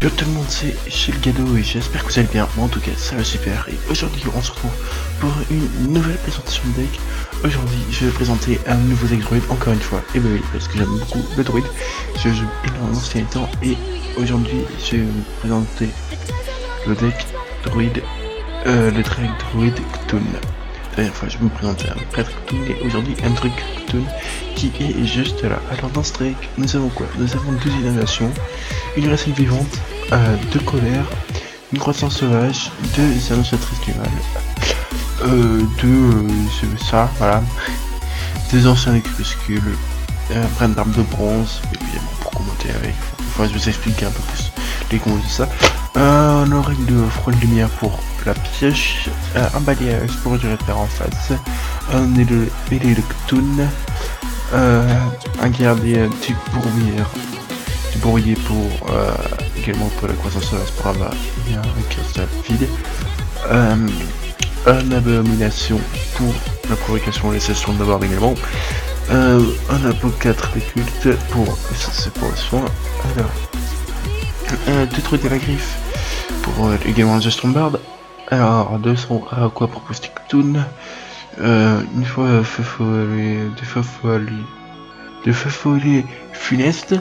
Yo tout le monde, c'est chez le Gado et j'espère que vous allez bien. Moi en tout cas ça va super et aujourd'hui on se retrouve pour une nouvelle présentation de deck. Aujourd'hui je vais présenter un nouveau deck druide encore une fois. Et bah oui, parce que j'aime beaucoup le druide, je joue énormément ces derniers temps et aujourd'hui je vais vous présenter le deck druide, le deck druide Ktun. La dernière fois je vous présentais un prêtre Ktun et aujourd'hui un druide Ktun qui est juste là. Alors dans ce deck nous avons quoi? Nous avons deux innovations, une racine vivante, deux colères, une croissance sauvage, deux annonciatrices du mal, ça, voilà, des anciens crépuscules, un brin d'arme de bronze, évidemment pour commenter avec, enfin je vais vous expliquer un peu plus les combos de ça, un oreille de froid de lumière pour la pioche, un balayage pour du repère en face, un mêlé de Ktun, un gardien du bourrier pour également pour la croissance sauvage pour avoir un cristal vide, un abomination pour la provocation et les sessions d'abord également, un apocatre des cultes pour ça c'est pour le soin, alors deux trucs de la griffe pour également The Stormbird, alors deux sont à quoi pour poster Ktun, une fois feu follet funeste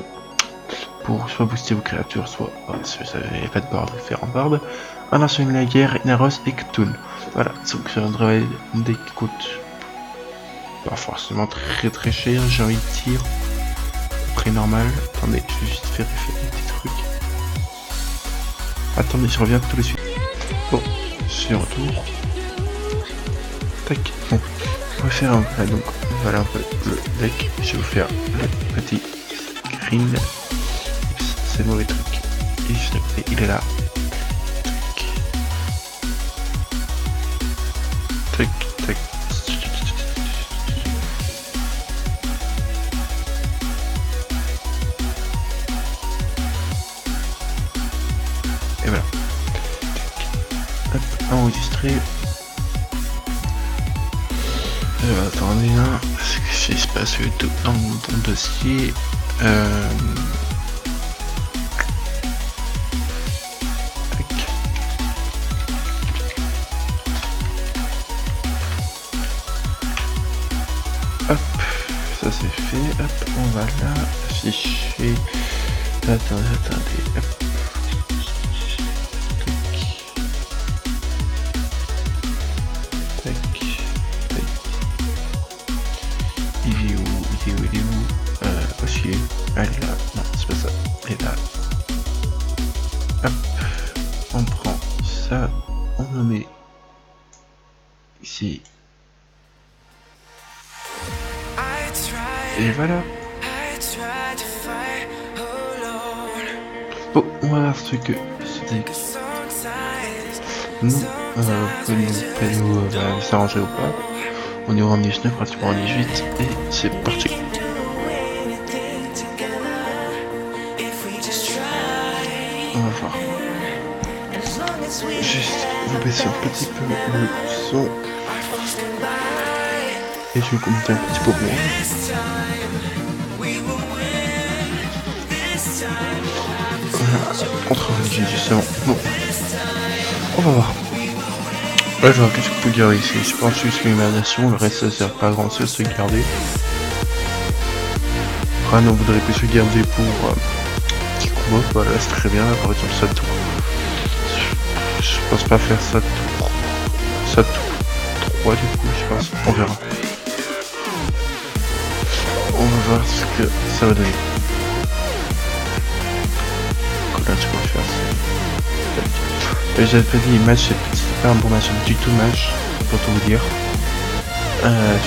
pour soit booster vos créatures, soit si vous n'avez pas de board, faire en board, un ancien de la guerre, Naros et Ktun. Voilà, donc c'est un travail qui coûte pas forcément très cher, j'ai envie de dire. Prix normal. Attendez, je vais juste vérifier des petits trucs. Attendez, je reviens tout de suite. Bon, je suis en retour. Tac, bon, on va faire un donc voilà un peu le deck. Je vais vous faire le petit green. C'est le mauvais truc. Et juste après, il est là. Tac, tac. Et voilà. Hop, enregistré. Attendez, hein, parce que j'espace tout dans mon dossier. Hop, ça c'est fait, hop, on va là, afficher, attendez, hop. Tac, tac, il est où, aussi, elle est là, non, c'est pas ça, elle est là. Hop, on prend ça, on le met ici. Et voilà. Bon, on va voir ce que c'était. Nous, pouvez nous s'arranger ou pas. On est en 19, pratiquement en 18, et c'est parti. On va voir. Juste, vous baissez un petit peu le son. Et je vais commenter un petit peu pour moi. Contre religieux justement. Bon. On va voir. Là je vois qu'est-ce qu'on peut garder ici. Je pense juste l'émanation, le reste ça sert pas à grand chose de se garder. Après on voudrait plus se garder pour petit combat, voilà c'est très bien, par exemple ça tour. Je pense pas faire ça tour. Ça tour 3 du coup je pense. On verra. On va voir ce que ça va donner. Là tu peux faire ça. J'avais pas dit match, c'est pas un bon match du tout match, pour tout vous dire.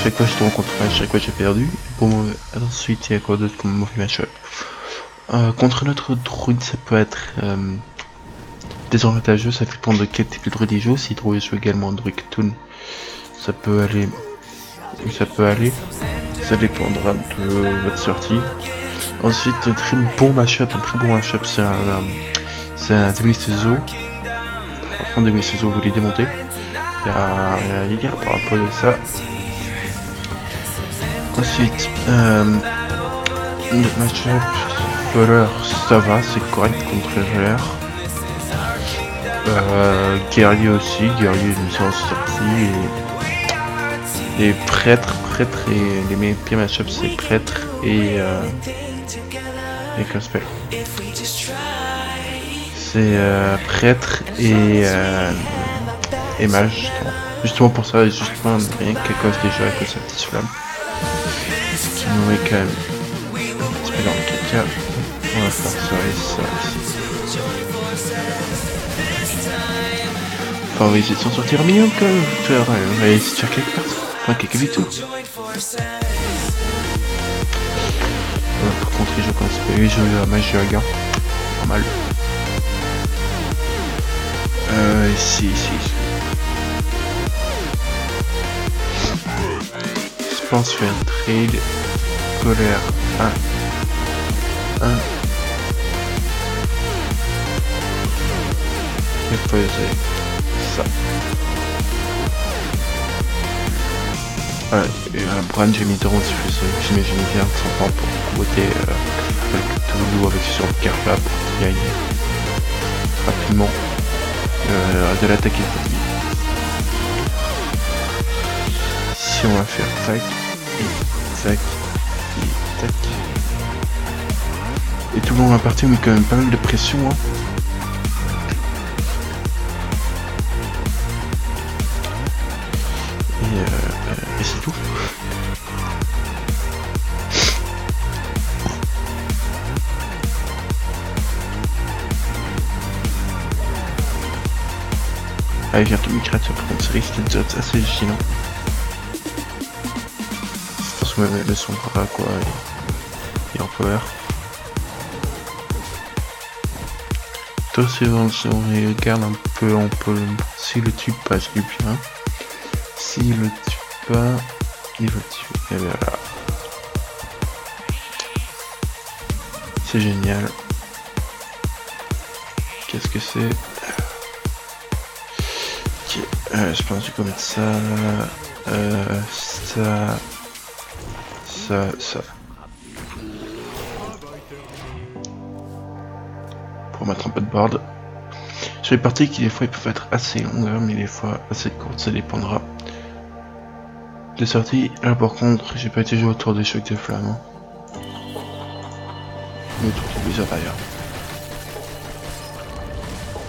Chaque fois je te rencontre match, chaque fois j'ai perdu. Bon, ensuite il y a quoi d'autre comme mauvais match-up. Contre notre druide ça peut être désavantageux, ça dépend de quel type de druide il joue. Si druide joue également druide Ktun, ça peut aller. Ça dépendra de votre sortie. Ensuite, un très bon match-up, c'est un Démoniste Zoo. Franchement, Démoniste Zoo, vous les démontez. Il y a une guerre par rapport à ça. Ensuite, le match-up voleur, ça va, c'est correct contre les voleurs. Guerrier aussi, guerrier une séance sortie et prêtre et les pires match-ups c'est prêtre et Gospel. C'est prêtre et mage justement pour ça, justement rien que quelqu'un déjà avec sa petite flamme. Ce qui nous met quand même un petit peu dans le caca. On va faire ça et ça aussi. Enfin, on va essayer de s'en sortir minimum quand même. On va essayer de faire quelques parties. Enfin, quelques victoires. Par contre, les jeux comme ça, les jeux à mage de regard. Pas mal. Ici. Je pense faire trade. Colère 1. Et poser ça. Voilà, et Bran, j'ai mis de ronde, j'imagine bien que son temps pour voter avec Toulouse avec sur le carte là pour qu'il aille rapidement de l'attaquer. Si on va faire tac, et tac. Et tout le long de la partie on met quand même pas mal de pression hein. Et c'est tout. Allez, viens tout créature par contre, ça risque d'être assez vigilant. Je pense que même le son bras quoi, et en power. Toi c'est bon, si on regarde un peu, on peut, si le tue pas, je dis bien. S'il le tue pas, il va le tuer. Et bien voilà. C'est génial. Qu'est-ce que c'est? Ok, je pense que je vais mettre ça, ça. Pour mettre un peu de board. Sur les parties qui des fois ils peuvent être assez longues, mais des fois assez courtes, ça dépendra. De sortie, là par contre, j'ai pas été joué autour des chocs de flamme. Hein. Mais autour des bizarres d'ailleurs.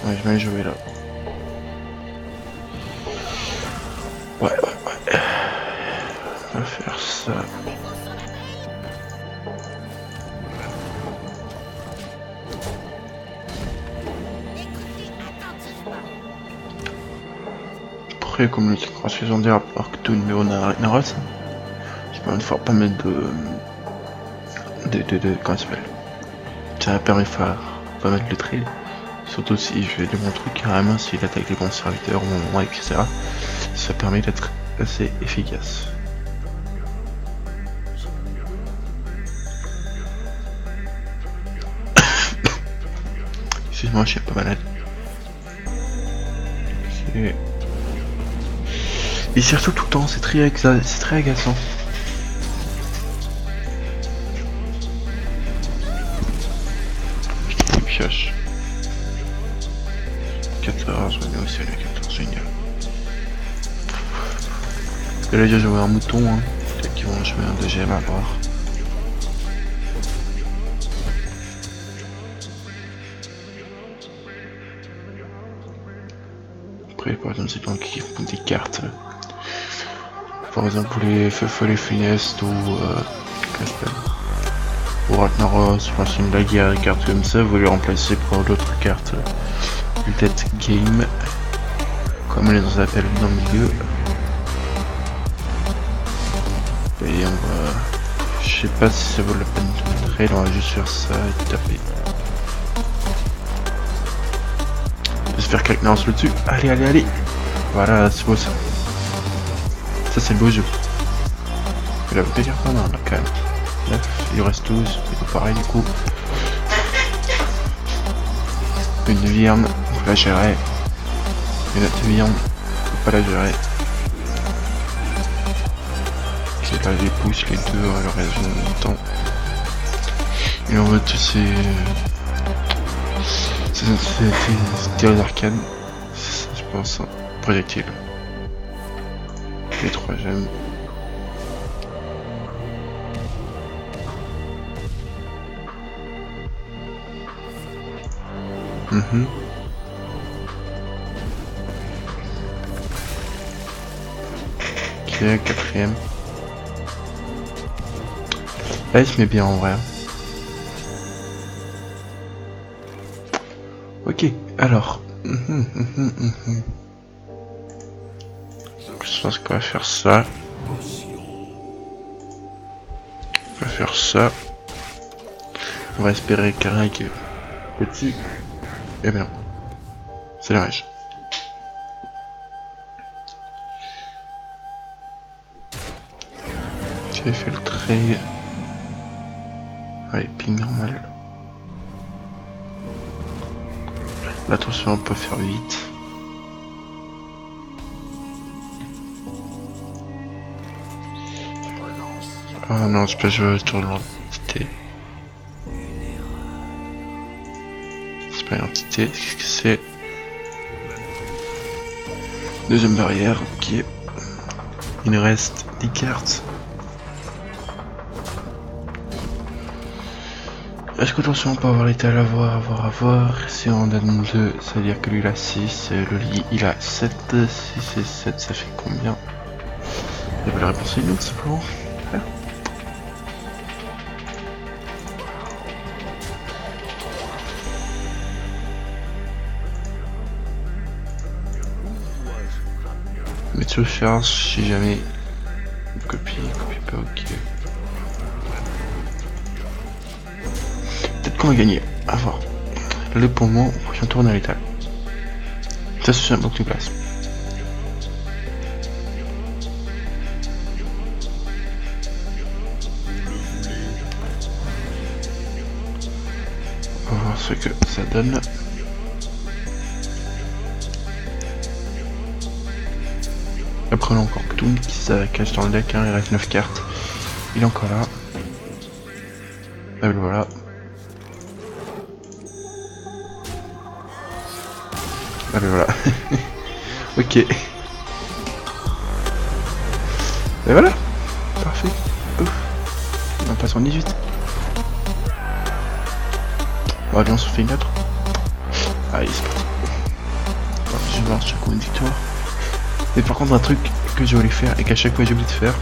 Ouais, je vais aller jouer là. Ouais. On va faire ça. Après, comme le transfusion d'air, alors que tout numéro Naras, je peux une fois pas mettre de comment ça s'appelle. Ça permet de pas mettre le trail. Surtout si je vais de mon truc carrément s'il attaque les bons serviteurs au moment etc. Ça permet d'être assez efficace. Excuse-moi, je suis pas malade. Et surtout tout le temps, c'est très agaçant. Les pioches. 14, on est aussi à la 14, génial. Et là, j'ai joué un mouton, hein. Peut-être qu'ils vont jouer un 2GM à voir. Après, par exemple, c'est gens qui font des cartes. Par exemple, pour les feux funestes ou pour Ragnaros, enfin, c'est une bagarre, des cartes comme ça, vous les remplacez par d'autres cartes. Peut-être game, comme on les appelle dans le milieu. Et on va. Je sais pas si ça vaut la peine de trade, on va juste faire ça et taper. J'espère que quelqu'un lance le dessus. Allez. Voilà, c'est beau ça. Ça c'est le beau jeu. Il a peut-être dire pas mal quand même. 9, il reste 12, c'est pareil du coup. Une viande, on peut la gérer. Une autre viande, on peut pas la gérer. Ok, là les pouces, les deux, le reste de mon temps. Et on va tous ces tirs d'arcane. Lance un projectile. Les 3 gemmes. Ok, 4ème. Là il se met bien en vrai. Ok, alors. Je pense qu'on va faire ça. On va faire ça. On va espérer qu'Arik petit. Eh bien, c'est dommage. J'ai fait le trait. Allez, ping normal. Là, attention, on peut faire vite. Ah non, c'est pas jouer autour de l'entité. C'est pas une entité, qu'est-ce que c'est? Deuxième barrière, ok. Il nous reste 10 cartes. Est-ce que attention on peut avoir l'étal à voir. Si on donne 2, ça veut dire que lui il a 6, le lit il a 7, 6 et 7 ça fait combien? Et bien la réponse est non tout simplement. Ouais. Mettre sur charge si jamais. Copie pas, ok. Peut-être qu'on va gagner, à voir. Là pour le moment, on tourne à l'étal. Ça c'est un bloc de place. On va voir ce que ça donne. Après on a encore Ktung qui se cache dans le deck, hein, il reste 9 cartes. Il est encore là. Et voilà. Ah ben voilà. Ok. Et voilà. Parfait. Ouf. On passe en 18. Bon allez on se fait une autre. Allez c'est parti. Bon, je vais voir chaque fois une victoire. Mais par contre un truc que je voulais faire et qu'à chaque fois j'ai oublié de faire.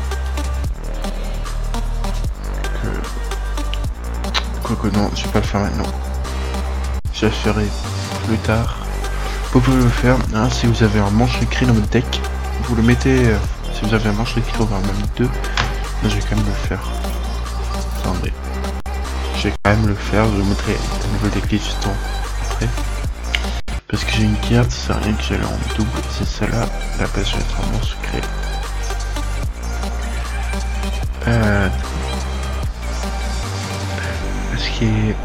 Quoique non, je vais pas le faire maintenant. Je le ferai plus tard. Vous pouvez le faire, hein, si vous avez un manche écrit dans votre deck, vous le mettez, si vous avez un manche écrit, voire même 2, là, je vais quand même le faire. Attendez. Je vais quand même le faire, je vous mettrai un nouveau deck juste après. Parce que j'ai une carte, ça sert à rien que j'aille en double, c'est celle-là, la place je vais être un monstre secret. Est-ce qu'il est...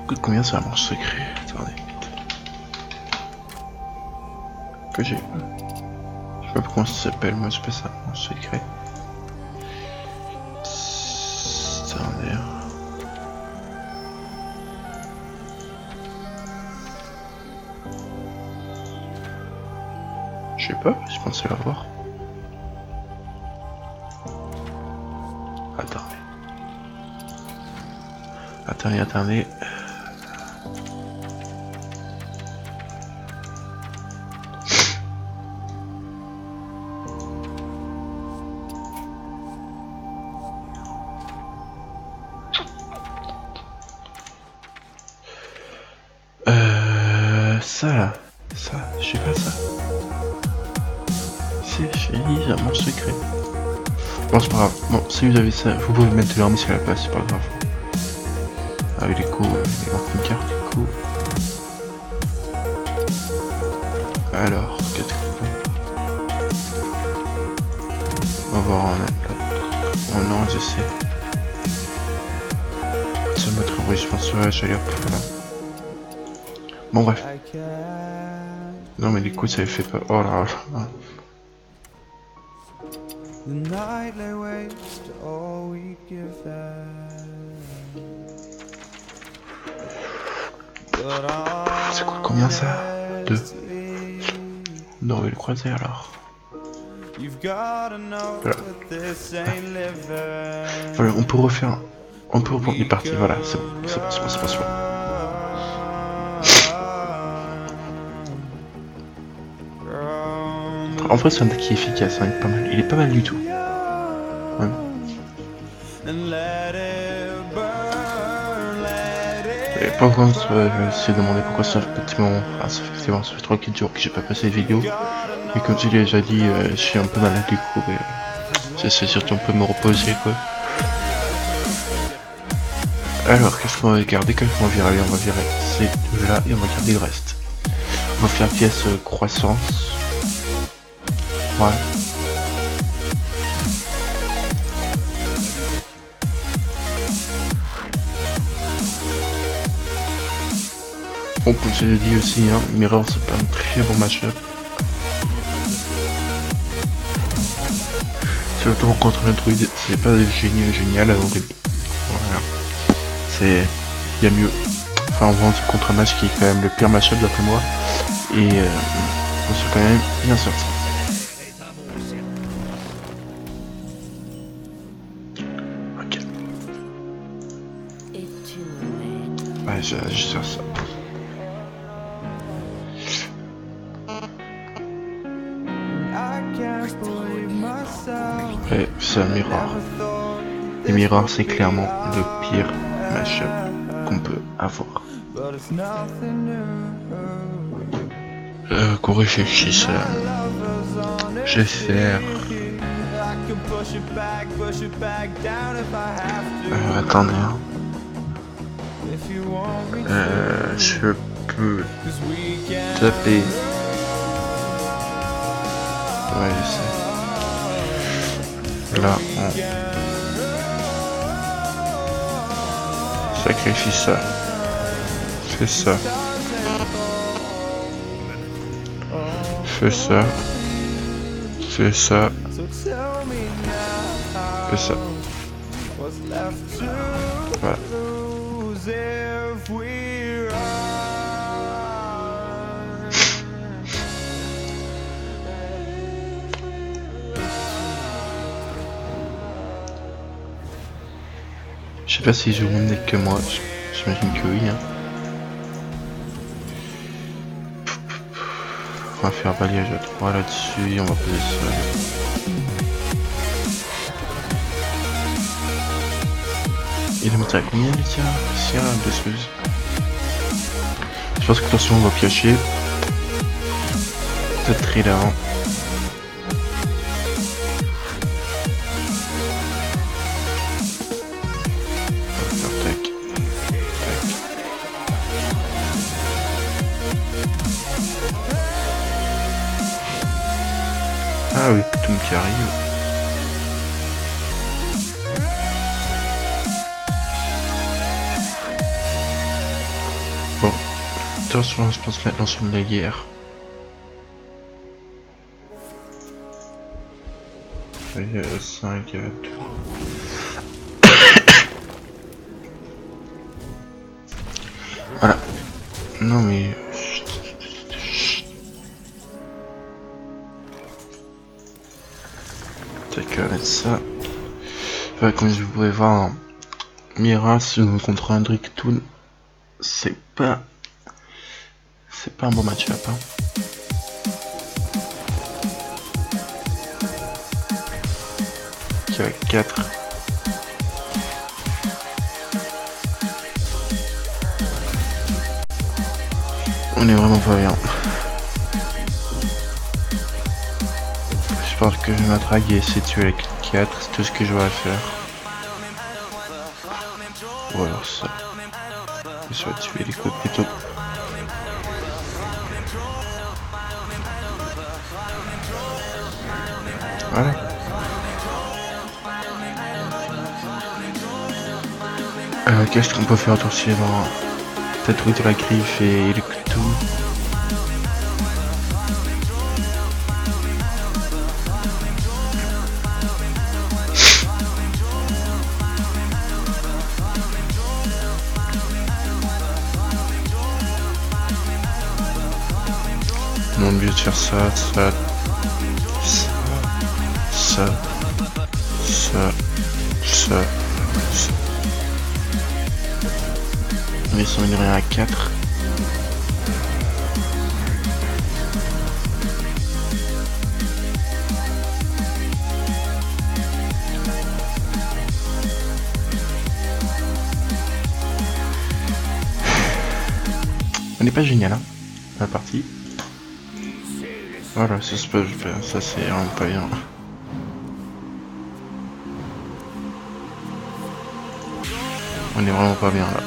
Coûte combien c'est un monstre secret? Attendez. Que j'ai... Je sais pas comment ça s'appelle, moi je fais ça, un monstre secret. Attendez. Je sais pas, je pensais l'avoir. Attendez. Ça, je sais pas ça. C'est fini, j'ai un monstre secret. Bon, c'est pas grave. Bon, si vous avez ça, vous pouvez mettre l'armée sur la place, c'est pas grave. Ah oui, du coup, il manque une carte, du coup. Alors, qu'est-ce qu'on fait? On va voir en mettre là. Oh non, je sais. Ça me trouve, je pense que j'allais hop, voilà. Bon, bref. Non, mais du coup, ça fait pas. Oh là là. Ça coûte combien ça? 2. On va le croiser alors. Voilà. Voilà, on peut refaire. On peut reprendre les parties, voilà, c'est bon, c'est bon. En vrai, c'est un deck qui est efficace, hein, il est pas mal du tout. Ouais. Et par contre, je me suis demandé pourquoi ça fait effectivement, ça fait 3-4 jours que j'ai pas passé de vidéo. Et comme je l'ai déjà dit, je suis un peu malade du coup, mais j'essaie surtout un peu de me reposer quoi. Alors, qu'est-ce qu'on va garder? Qu'est-ce qu'on va virer? Allez, on va virer ces deux-là et on va garder le reste. On va faire pièce croissance. Ouais. Bon, comme je l'ai dit aussi, hein, Mirror c'est pas un très bon match-up. Surtout contre un druide, c'est pas génial à l'origine. Voilà. C'est. Il y a mieux. Enfin, on va contre un match qui est quand même le pire match-up d'après moi. Et on s'est quand même bien sorti. Ok. Ouais, je sors ça. Ouais, c'est un Mirror. Et Mirror, c'est clairement le pire match-up qu'on peut avoir. Qu'on réfléchisse. Je vais faire. Attendez. Je peux taper. Ouais, je sais. Là, on sacrifie ça. Fais ça. Fais ça. Fais ça. Fais ça. Voilà. Je sais pas si je joue le deck que moi, j'imagine que oui. Hein. On va faire balayage à 3 là-dessus, on va poser ça. Il est monté à combien les tiens? C'est un blesseuse. Je pense que attention on va piocher. Peut-être thriller. Hein. Ah oui, tout qui arrive. Bon, attention, je pense maintenant sur la guerre. Et 5 Voilà. Non mais... Tac, mettre ça. Ouais, comme je pouvais voir, Miras contre un Driktoon, c'est pas un bon match-up. Hein. Qui a 4. On est vraiment pas bien. Je pense que je vais m'attraquer et essayer de tuer avec 4, c'est tout ce que je vais faire. Ou alors ça. Je vais tuer les coups plutôt. Voilà. Qu'est-ce qu'on peut faire au tour suivant? Tatouer de la griffe et le couteau. faire ça, ça, ça, ça, ça. On est sur une rien à 4. On n'est pas génial, hein, la partie. Voilà, ça se peut, ça c'est vraiment pas bien. On est vraiment pas bien là.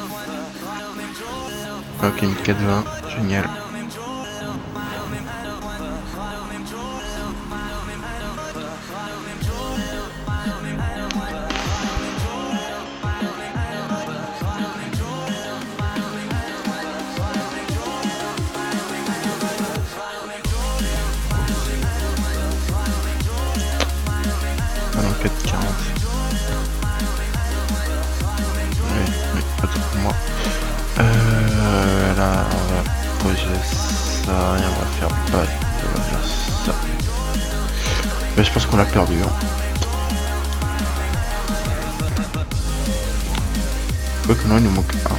Ok, une 4-20, génial. Ah non, 4-40. Oui, pas trop pour moi. Là, on va poser ça et on va faire pas. On va faire ça. Mais je pense qu'on l'a perdu. Hein. Quoi que non, il nous manque un.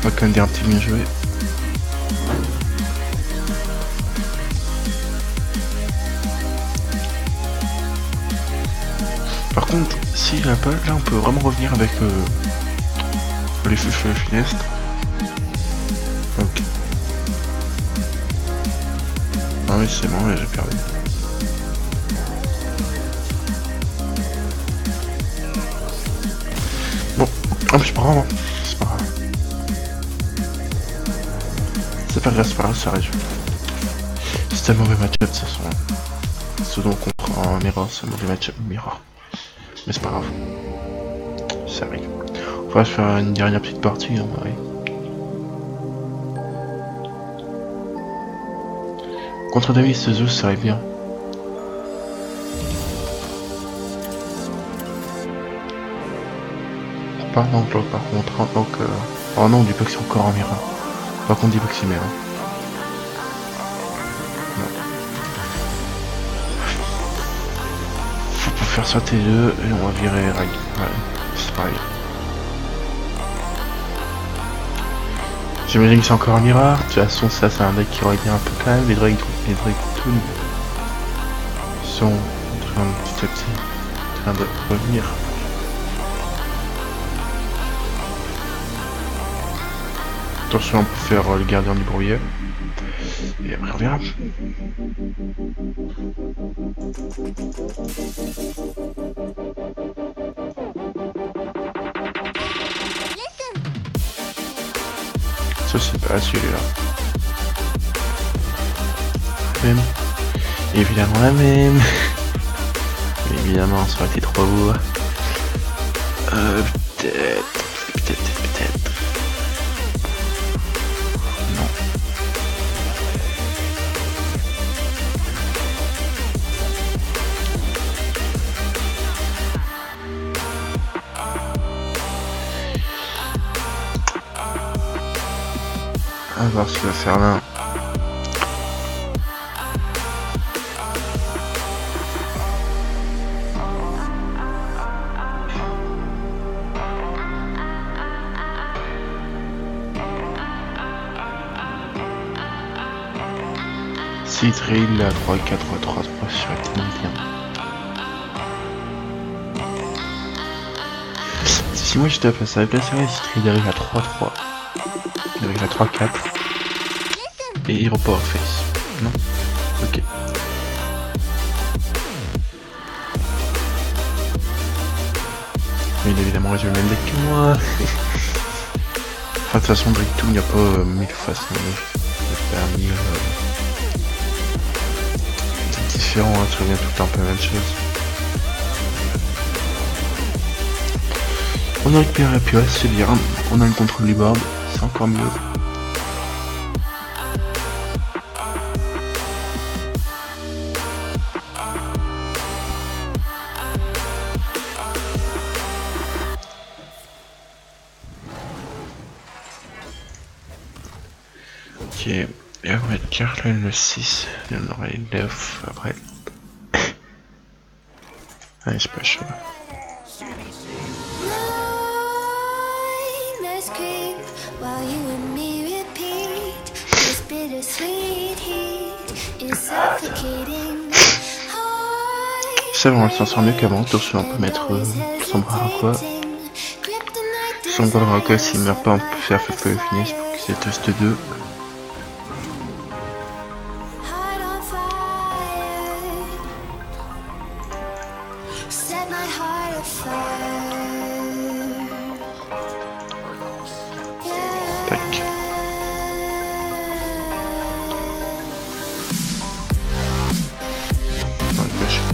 On va quand même dire un petit bien joué. Par contre, s'il n'y a pas, là on peut vraiment revenir avec les feux finestres. Ok. Ah oui, c'est bon, j'ai perdu. Bon, oh, c'est pas grave, c'est pas grave. C'est pas grave, c'est pas grave, ça arrive. C'est un mauvais match-up de toute façon. Pseudo contre un Mirror, c'est un mauvais match-up Mirror. Mais c'est pas grave. Ça arrive. On va se faire une dernière petite partie, hein, oui. Contre Davis, Zeus, ça arrive bien. Pas non, par contre, hein, donc oh non, on dit pas que c'est encore un Mirror. Par contre, on dit pas que c'est Mirror. Faut faire sauter les deux et on va virer Rag. Ouais, c'est pareil. J'imagine que c'est encore un mirror. De toute façon, ça c'est un deck qui revient un peu quand même. Les drakes tout sont petit à petit en train de revenir. Attention, on peut faire le gardien du brouillard. Et après on verra. Ça c'est pas celui-là. Même. Évidemment la même. Évidemment, ça aurait été trop beau. Peut-être. Non. On va voir ce qu'il va faire là. Citril à 3, 4, 3, 3, sur la tellement bien. Si moi je tape ça, placerait Citril arrive à 3, 3. Il arrive à 3, 4. Et il repart face. Non? Ok. Mais il a évidemment résolu le même deck que moi. Enfin, de toute façon, Drake 2, il n'y a pas 1000 façons de faire 1000. C'est différent, hein, ça revient tout le temps un peu la même chose. On a récupéré la POS, c'est bien. On a le contrôle du board, c'est encore mieux. et on va mettre Carlin le 6, et on aura les 9 après. Allez, c'est pas chaud. Ça va, on s'en sort mieux qu'avant, tout on peut mettre Sombraraqua. Sombraraqua, s'il meurt pas, on peut faire Feu Finish pour que c'est Toast 2. Tac.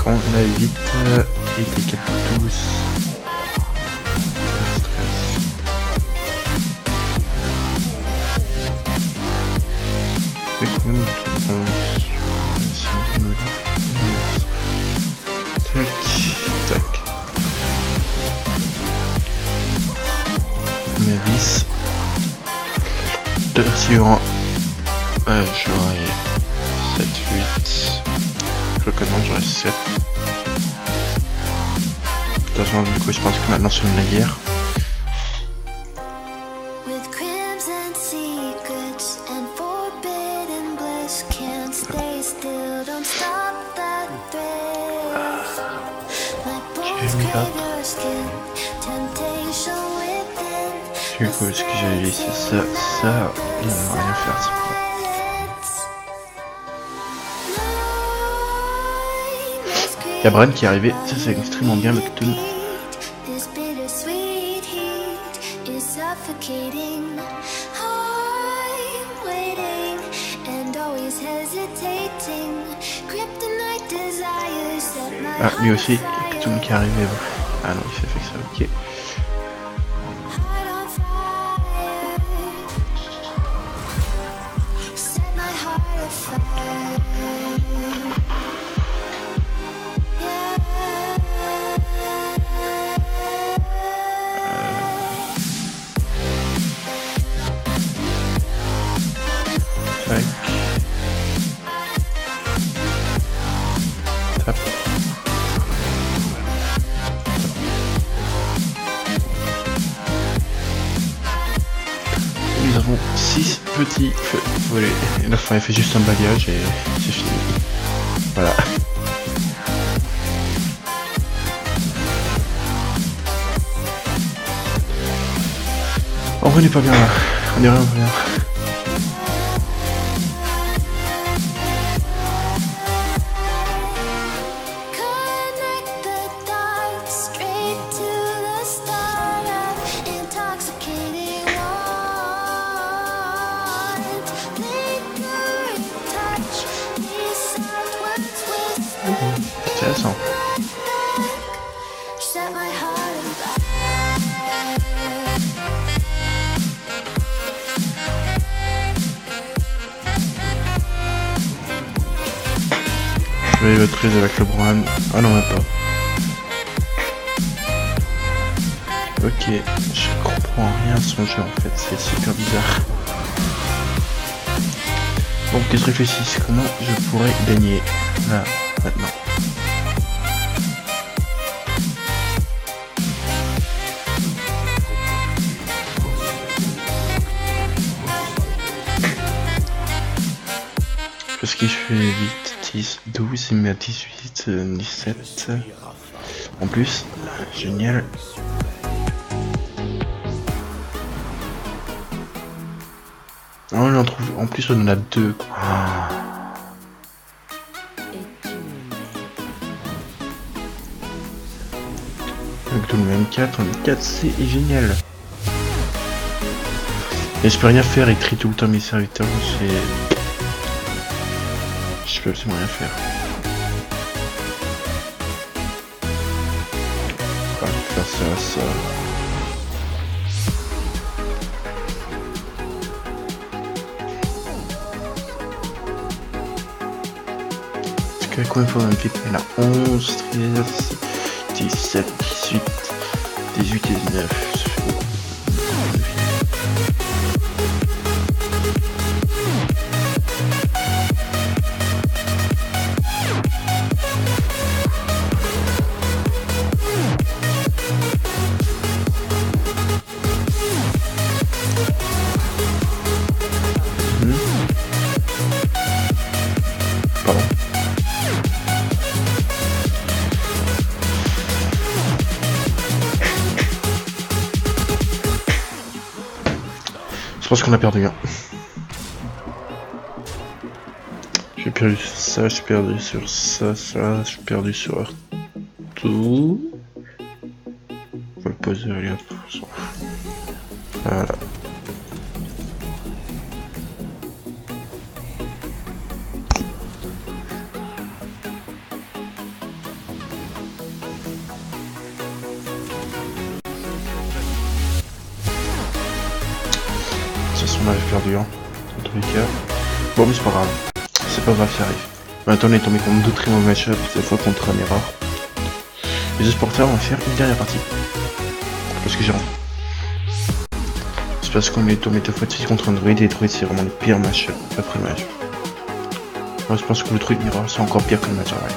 Quand on a 8 et des 4 tous. C'est combien de trucs? Tac, tac. On a 10. Suivant. J'aurai 7, 8. Je le connais, j'aurai 7. De toute façon, du coup, je pense que maintenant c'est une la guerre. Du coup, ce que j'avais laissé ça, il n'en a rien à faire. Il y a Bran qui est arrivé, ça c'est extrêmement bien avec tout. Ah, lui aussi, il y a Ktum qui est arrivé. Ah non, il s'est fait que ça, ok. Nous avons 6 petits feux volés. Et la fin, il fait juste un balayage et c'est fini. Voilà. On est pas bien là. On est vraiment pas bien. Intéressant. Je vais le 13 avec le Bran. Ah non, même pas. Ok, je comprends rien à son jeu en fait, c'est super bizarre. Bon, que je réfléchisse, comment je pourrais gagner là, maintenant. Parce que je fais 8, 10, 12, il met à 18, 17. En plus, génial. Oh, on en trouve, en plus on en a 2. Donc tout le même 4, on est 4, c'est génial. Et je peux rien faire, il trie tout le temps mes serviteurs, c'est... Je peux absolument rien faire. On va faire ça, ça. Combien de fois on a fait? Elle a 11, 13, 17, 18, 18, 19. pense qu'on a perdu, hein. J'ai perdu sur ça, j'ai perdu sur ça, j'ai perdu sur tout. On va le poser, allez hop, on s'en fout. Voilà. De toute façon, on avait perdu, hein, dans tous les cas. Bon, mais c'est pas grave. C'est pas grave, ça arrive. Maintenant, on est tombé contre deux très mauvais match-up, cette fois contre un erreur. Les deux supporters, on va faire une dernière partie. Parce que j'ai rendu. C'est parce qu'on est tombé deux fois de suite contre un druide, et les druides, c'est vraiment le pire match après le match. Moi, je pense que le druide mirror, c'est encore pire que le match en vrai.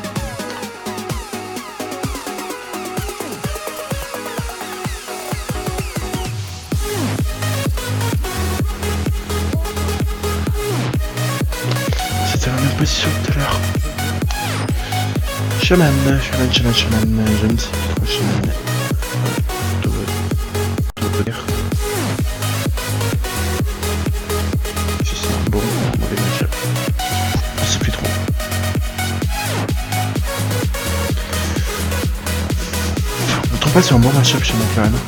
C'était la même position tout à l'heure. Shaman, je ne sais plus trop shaman. Tout veut dire. Si c'est un bon ou un mauvais match-up. Je sais plus trop. Je me trompe pas, c'est un bon match-up chez moi quand même.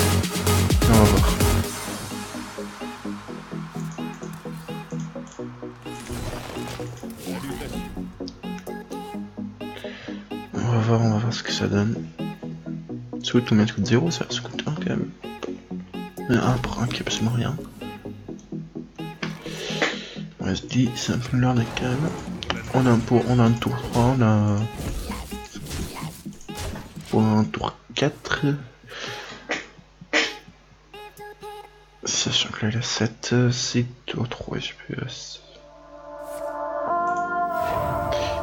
On va voir. On va voir ce que ça donne. Ça coûte combien? Ça coûte 0, ça coûte 1 quand même. Mais 1 pour 1 qui est absolument rien. On reste 10, c'est un peu l'ordre quand même. On a un tour 3, on a pour un tour 4. Sachant que là il a 7, c'est tour 3 FPS.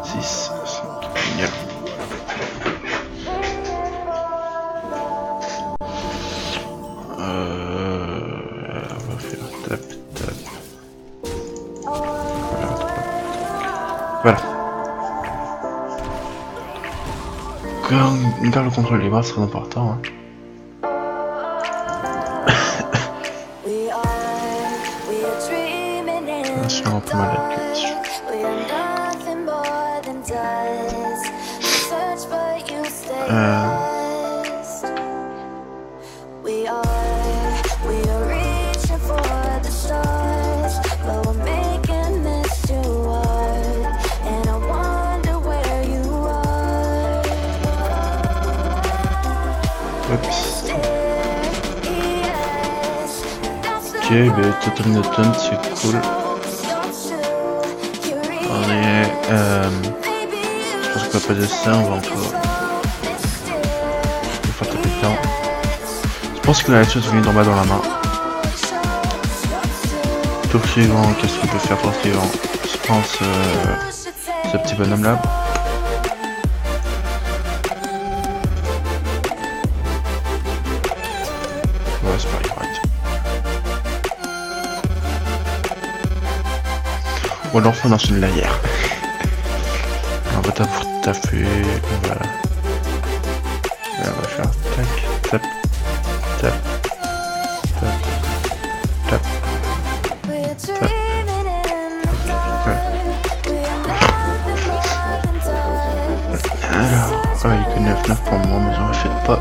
6, 5, génial. On va faire tap. Voilà. Garde le contrôle des bras, c'est très important. Hein. Je suis un peu malade là-dessus. Ok, bah Total Noton c'est cool. On est... je pense qu'on va pas de ça, on va encore... On va faire taper le temps. Je pense que la chose vient d'en bas dans la main. Tour suivant, qu'est-ce qu'on peut faire tour suivant? Je pense ce petit bonhomme là. Ouais, c'est pareil, correct. Ou alors on enchaîne l'arrière. On va taffer, voilà. Et on va faire tac, tap, tap, tap, tap, tap. Alors, il connaît 9 pour le moment, mais j'en refais pas. De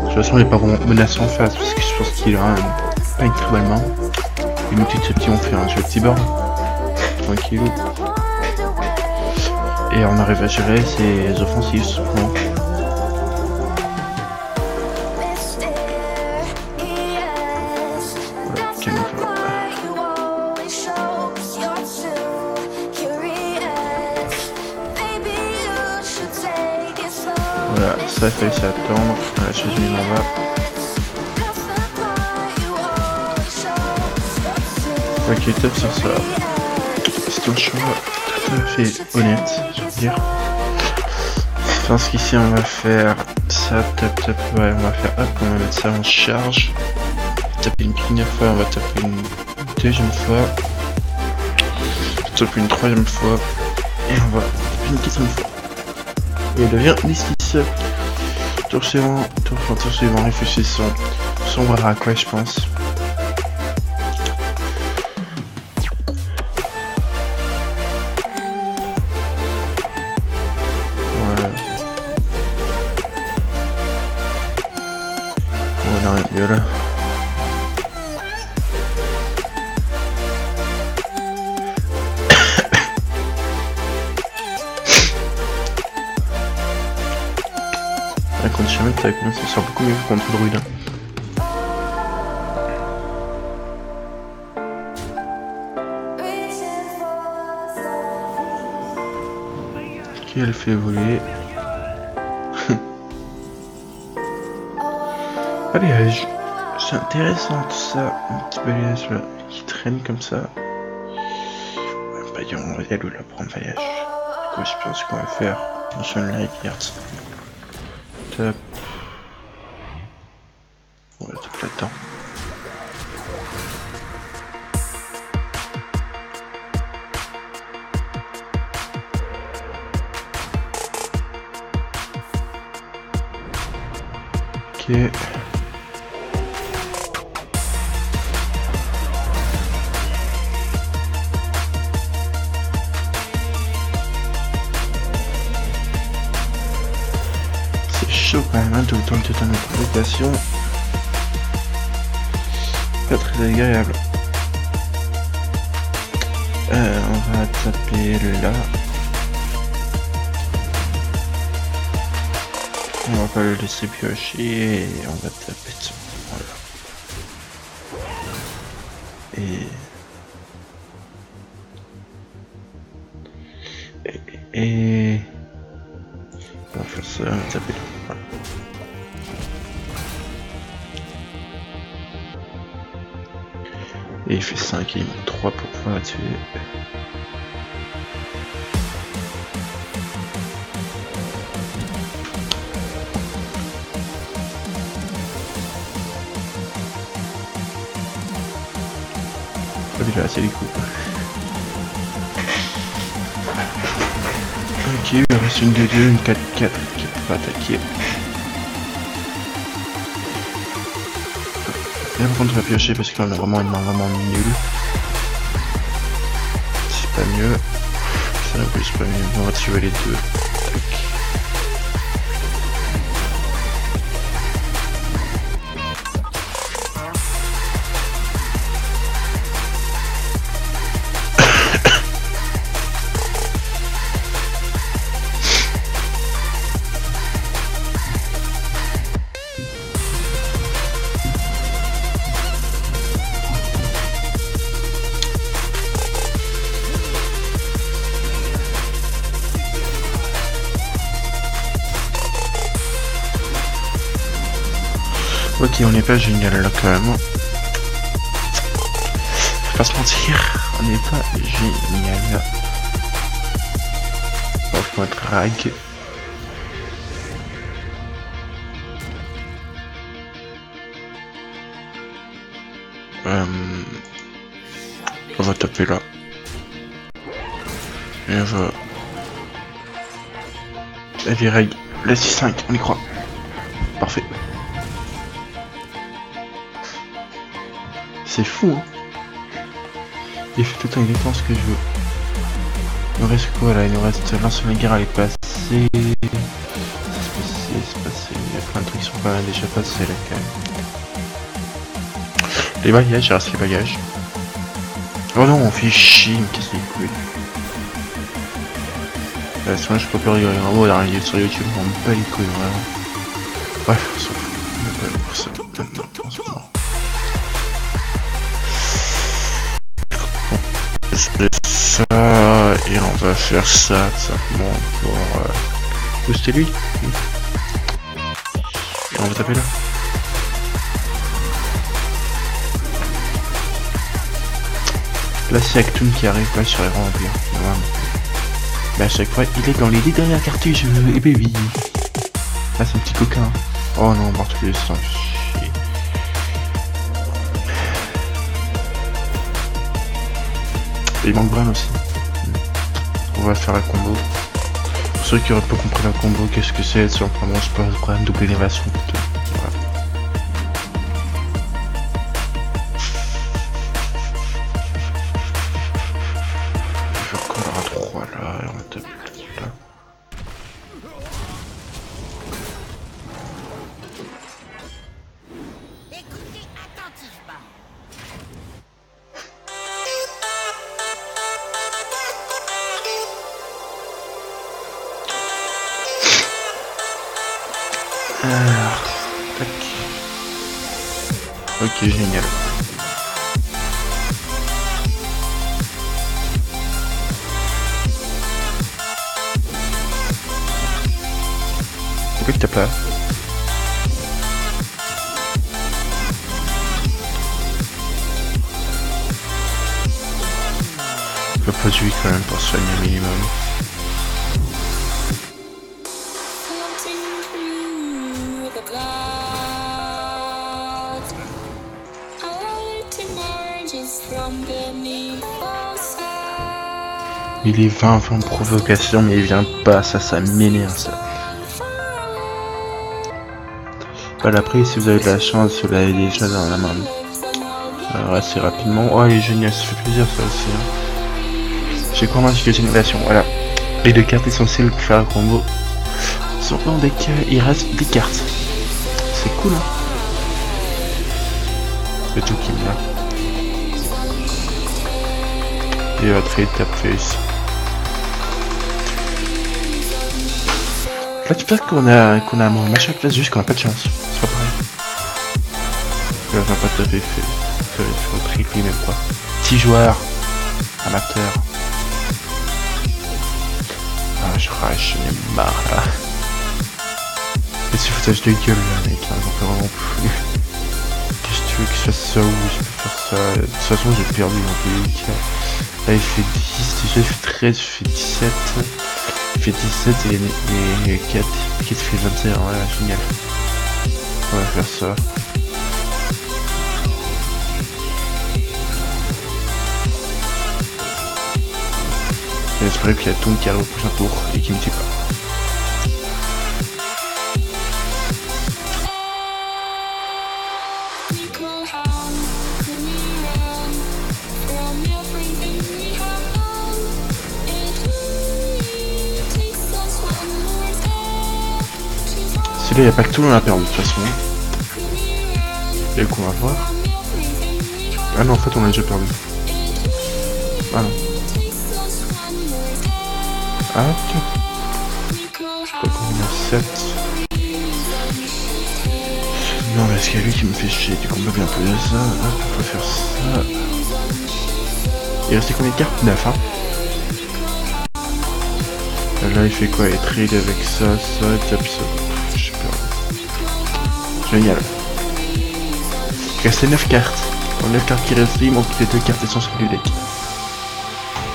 toute façon, il n'est pas vraiment menaçant en face, parce que je pense qu'il a pas une très bonne main. Les multi-triptis ont fait un jeu de cyber. Tranquille. Et on arrive à gérer ses offensives souvent. Voilà, calme. Voilà, ça il fallait s'attendre. La chose mise en bas. Ok, top sur ça. C'est un choix tout à fait honnête, je veux dire. Parce qu'ici on va faire ça, tap, ouais, on va faire hop, on va mettre ça en charge. Taper une première fois, on va taper une deuxième fois. Taper une troisième fois. Et on va taper une quatrième fois. Et il devient 10-6. Tour suivant, réfléchissons. On verra à quoi je pense. faire un mieux là. Contre Shaman, ça sort beaucoup mieux contre le druide. Qui elle fait évoluer. Balayage. C'est intéressant tout ça. Un petit balayage là qui traîne comme ça. Bah, on va y aller là pour un balayage. Du coup, je pense qu'on va faire un Sunlight Heart. Top. On va top là-dedans. Ok. C'est chaud quand même, hein, tout le temps de notre présentation. Pas très agréable. On va taper là. On va pas le laisser piocher et on va taper dessus. Voilà. Et on va faire ça, on va taper là. Voilà. Et il fait 5 et il manque 3 pour pouvoir la tuer. Là, c'est les coups. Ok, il reste une 2-2, une 4-4 qui peut attaquer. Et par contre, on va piocher parce qu'on a vraiment une main vraiment nulle. C'est pas mieux. Ça non plus, c'est pas mieux. On va tuer les deux. Tac. Ok, on n'est pas génial là quand même. Faut pas se mentir, on n'est pas génial. On va drag. On va taper là. Et on va... La virée, la 6-5, on y croit. Parfait. C'est fou, hein. Il fait tout le temps exactement ce que je veux. Il nous reste quoi là? Il nous reste l'ancien guerre à les passer. C'est passé. Il y a plein de trucs qui sont pas déjà passés là quand même. Les bagages, il reste les bagages. Oh non, on fait chier, mais qu'est-ce qu'il couille. Sinon je peux pas rigoler vraiment dans les sur YouTube, on me bat les couilles vraiment. Bref, on s'en fout. On va pas pour ça maintenant en ce moment. C'est ça, et on va faire ça simplement pour booster lui. Et on va taper là. Là c'est Actoon qui arrive là sur les rangs remplis. Mais à chaque fois il est dans les 10 dernières cartouches et baby. Ah c'est un petit coquin. Oh non, Bartholus, c'est un chier. Il manque Bran aussi. On va faire la combo. Pour ceux qui auraient pas compris la combo, qu'est-ce que c'est? C'est simplement je passe Bran, double élévation. Voilà. Je vais encore à 3 là, et on va taper là. Alors, tac. Ok, génial. Pourquoi tu tapes là? Je peux pas de vie quand même pour soigner un minimum. Il est 20 de provocation mais il vient pas, ça m'énerve ça. Voilà, après si vous avez de la chance, vous l'avez déjà dans la main. Alors assez rapidement. Oh il est génial, ça fait plaisir ça aussi. Hein. J'ai quoi que c'est une innovation, voilà. Les deux cartes essentielles pour faire un combo sont dans des cas, il reste des cartes. C'est cool hein. C'est tout qui me l'a. Et va trade tap face. Là tu penses qu'on a un machin classe juste qu'on a pas de chance. C'est pas pareil. Là on va pas taper fait. Ça va être un triple même quoi. 6 joueurs. Amateurs. Ah je rage, j'en ai marre là. Et ce foutage de gueule là mec, hein, j'en peux vraiment plus. Qu'est-ce que tu veux que je fasse ça ou je peux faire ça? De toute façon j'ai perdu dans tous les cas. Là il fait 10, déjà il fait 13, il fait 17. Il fait 17 et 4 qui fait 21, voilà génial. On va faire ça. J'espère qu'il y a Toon qui arrive au prochain tour et qui me tue pas. Celui-là, il n'y a pas que tout le monde a perdu de toute façon. Et qu'on va voir. Ah non, en fait, on l'a déjà perdu. Ah non. Ah ok. Donc on a 7. Non mais c'est lui qui me fait chier, du coup on peut bien plus de ça. Hop, on peut faire ça. Il restait combien de cartes? 9 hein. Là il fait quoi? Il trade avec ça, ça, tape ça. Je sais pas. Génial. Il restait 9 cartes. En 9 cartes qui restent, il manque les 2 cartes essentielles du deck.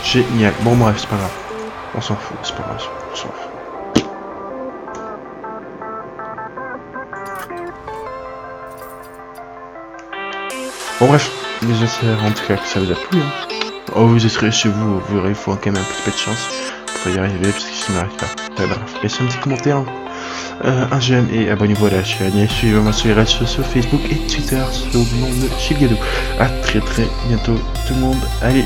Génial. Bon bref, c'est pas grave. On s'en fout, c'est pas grave, on s'en fout. Bon bref, j'espère en tout cas que ça vous a plu. Hein. Oh vous serez chez vous, vous verrez, il faut quand même un petit peu de chance pour y arriver, parce que sinon on n'arrive pas. Très bref, laissez un petit commentaire, un j'aime et abonnez-vous à la chaîne. Et suivez-moi sur les réseaux sociaux, Facebook et Twitter, sous le nom de Shilgado. A très bientôt tout le monde, allez.